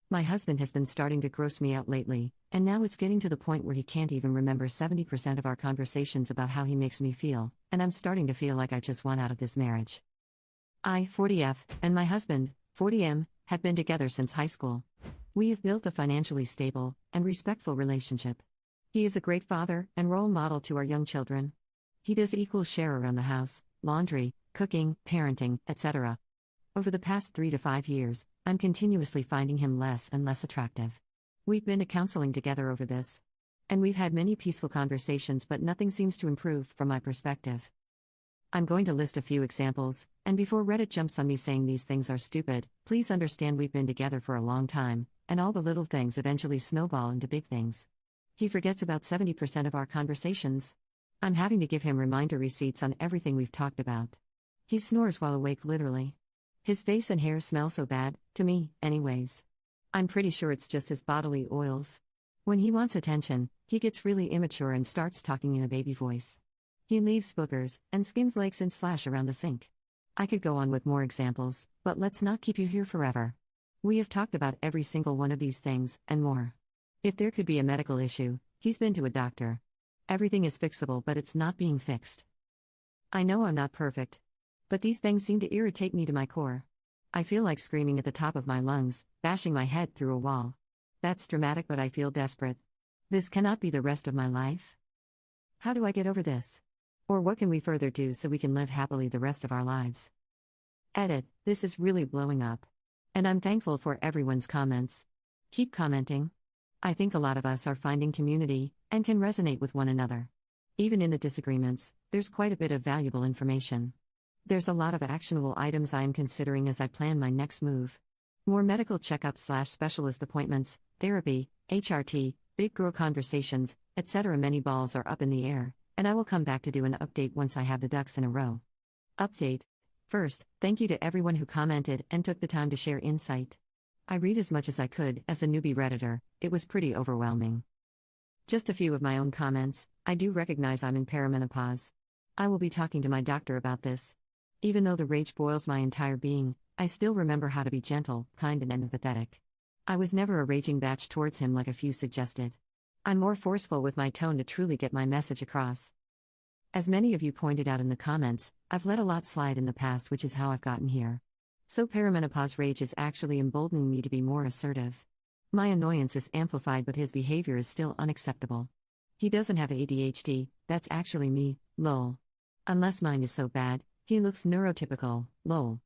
My husband has been starting to gross me out lately, and now it's getting to the point where he can't even remember 70% of our conversations about how he makes me feel, and I'm starting to feel like I just want out of this marriage. I, 40F, and my husband, 40M, have been together since high school. We have built a financially stable and respectful relationship. He is a great father and role model to our young children. He does equal share around the house, laundry, cooking, parenting, etc. Over the past 3 to 5 years, I'm continuously finding him less and less attractive. We've been to counseling together over this. And we've had many peaceful conversations, but nothing seems to improve from my perspective. I'm going to list a few examples, and before Reddit jumps on me saying these things are stupid, please understand we've been together for a long time, and all the little things eventually snowball into big things. He forgets about 70% of our conversations. I'm having to give him reminder receipts on everything we've talked about. He snores while awake, literally. His face and hair smell so bad, to me, anyways. I'm pretty sure it's just his bodily oils. When he wants attention, he gets really immature and starts talking in a baby voice. He leaves boogers and skin flakes and slash around the sink. I could go on with more examples, but let's not keep you here forever. We have talked about every single one of these things, and more. If there could be a medical issue, he's been to a doctor. Everything is fixable, but it's not being fixed. I know I'm not perfect. But these things seem to irritate me to my core. I feel like screaming at the top of my lungs, bashing my head through a wall. That's dramatic, but I feel desperate. This cannot be the rest of my life. How do I get over this? Or what can we further do so we can live happily the rest of our lives? Edit, this is really blowing up. And I'm thankful for everyone's comments. Keep commenting. I think a lot of us are finding community, and can resonate with one another. Even in the disagreements, there's quite a bit of valuable information. There's a lot of actionable items I am considering as I plan my next move. More medical checkups/specialist appointments, therapy, HRT, big girl conversations, etc. Many balls are up in the air, and I will come back to do an update once I have the ducks in a row. Update. First, thank you to everyone who commented and took the time to share insight. I read as much as I could. As a newbie Redditor, it was pretty overwhelming. Just a few of my own comments. I do recognize I'm in perimenopause. I will be talking to my doctor about this. Even though the rage boils my entire being, I still remember how to be gentle, kind, and empathetic. I was never a raging batch towards him like a few suggested. I'm more forceful with my tone to truly get my message across. As many of you pointed out in the comments, I've let a lot slide in the past, which is how I've gotten here. So perimenopause rage is actually emboldening me to be more assertive. My annoyance is amplified, but his behavior is still unacceptable. He doesn't have ADHD, that's actually me, lol. Unless mine is so bad, he looks neurotypical, lol.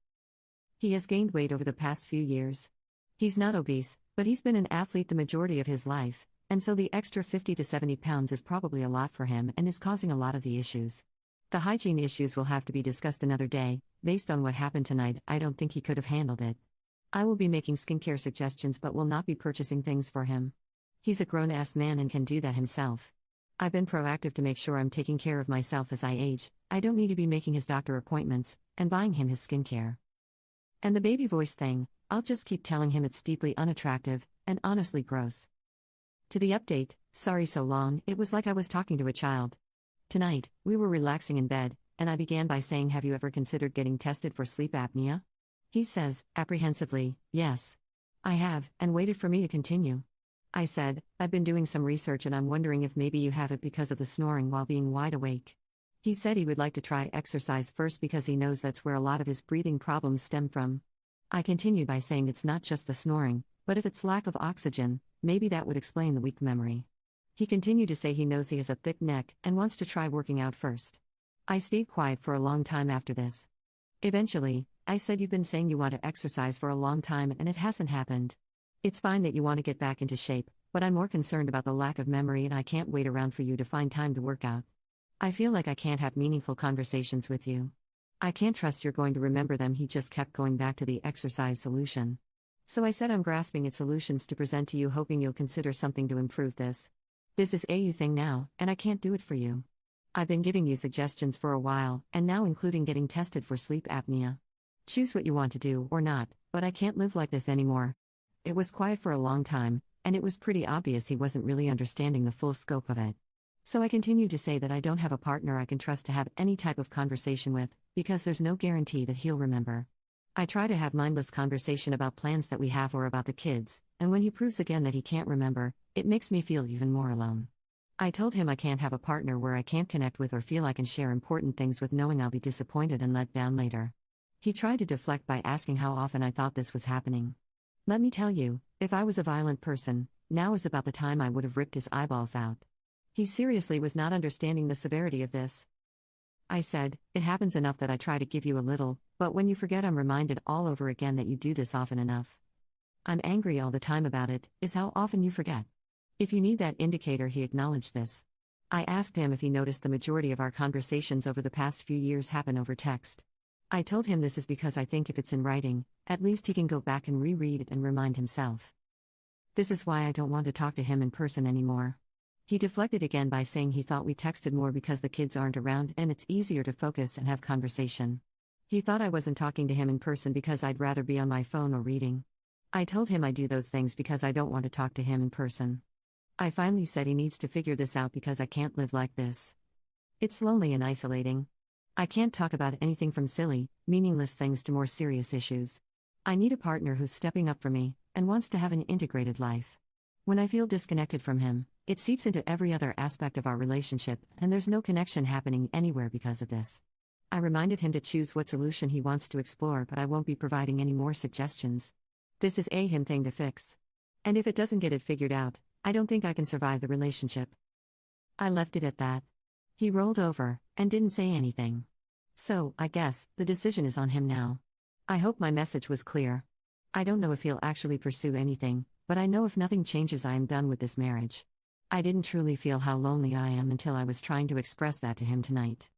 He has gained weight over the past few years. He's not obese, but he's been an athlete the majority of his life, and so the extra 50 to 70 pounds is probably a lot for him and is causing a lot of the issues. The hygiene issues will have to be discussed another day. Based on what happened tonight, I don't think he could have handled it. I will be making skincare suggestions but will not be purchasing things for him. He's a grown-ass man and can do that himself. I've been proactive to make sure I'm taking care of myself as I age. I don't need to be making his doctor appointments and buying him his skincare. And the baby voice thing, I'll just keep telling him it's deeply unattractive and honestly gross. To the update, sorry so long, it was like I was talking to a child. Tonight, we were relaxing in bed, and I began by saying, have you ever considered getting tested for sleep apnea? He says, apprehensively, yes. I have, and waited for me to continue. I said, I've been doing some research and I'm wondering if maybe you have it because of the snoring while being wide awake. He said he would like to try exercise first because he knows that's where a lot of his breathing problems stem from. I continued by saying it's not just the snoring, but if it's lack of oxygen, maybe that would explain the weak memory. He continued to say he knows he has a thick neck and wants to try working out first. I stayed quiet for a long time after this. Eventually, I said, you've been saying you want to exercise for a long time and it hasn't happened. It's fine that you want to get back into shape, but I'm more concerned about the lack of memory and I can't wait around for you to find time to work out. I feel like I can't have meaningful conversations with you. I can't trust you're going to remember them. He just kept going back to the exercise solution. So I said I'm grasping at solutions to present to you, hoping you'll consider something to improve this. This is a you thing now, and I can't do it for you. I've been giving you suggestions for a while, and now including getting tested for sleep apnea. Choose what you want to do or not, but I can't live like this anymore. It was quiet for a long time, and it was pretty obvious he wasn't really understanding the full scope of it. So I continued to say that I don't have a partner I can trust to have any type of conversation with, because there's no guarantee that he'll remember. I try to have mindless conversation about plans that we have or about the kids, and when he proves again that he can't remember, it makes me feel even more alone. I told him I can't have a partner where I can't connect with or feel I can share important things with knowing I'll be disappointed and let down later. He tried to deflect by asking how often I thought this was happening. Let me tell you, if I was a violent person, now is about the time I would have ripped his eyeballs out. He seriously was not understanding the severity of this. I said, it happens enough that I try to give you a little, but when you forget I'm reminded all over again that you do this often enough. I'm angry all the time about it, is how often you forget. If you need that indicator, he acknowledged this. I asked him if he noticed the majority of our conversations over the past few years happen over text. I told him this is because I think if it's in writing, at least he can go back and reread it and remind himself. This is why I don't want to talk to him in person anymore. He deflected again by saying he thought we texted more because the kids aren't around and it's easier to focus and have conversation. He thought I wasn't talking to him in person because I'd rather be on my phone or reading. I told him I do those things because I don't want to talk to him in person. I finally said he needs to figure this out because I can't live like this. It's lonely and isolating. I can't talk about anything from silly, meaningless things to more serious issues. I need a partner who's stepping up for me and wants to have an integrated life. When I feel disconnected from him, it seeps into every other aspect of our relationship, and there's no connection happening anywhere because of this. I reminded him to choose what solution he wants to explore, but I won't be providing any more suggestions. This is a him thing to fix. And if it doesn't get it figured out, I don't think I can survive the relationship. I left it at that. He rolled over and didn't say anything. So, I guess, the decision is on him now. I hope my message was clear. I don't know if he'll actually pursue anything, but I know if nothing changes I am done with this marriage. I didn't truly feel how lonely I am until I was trying to express that to him tonight.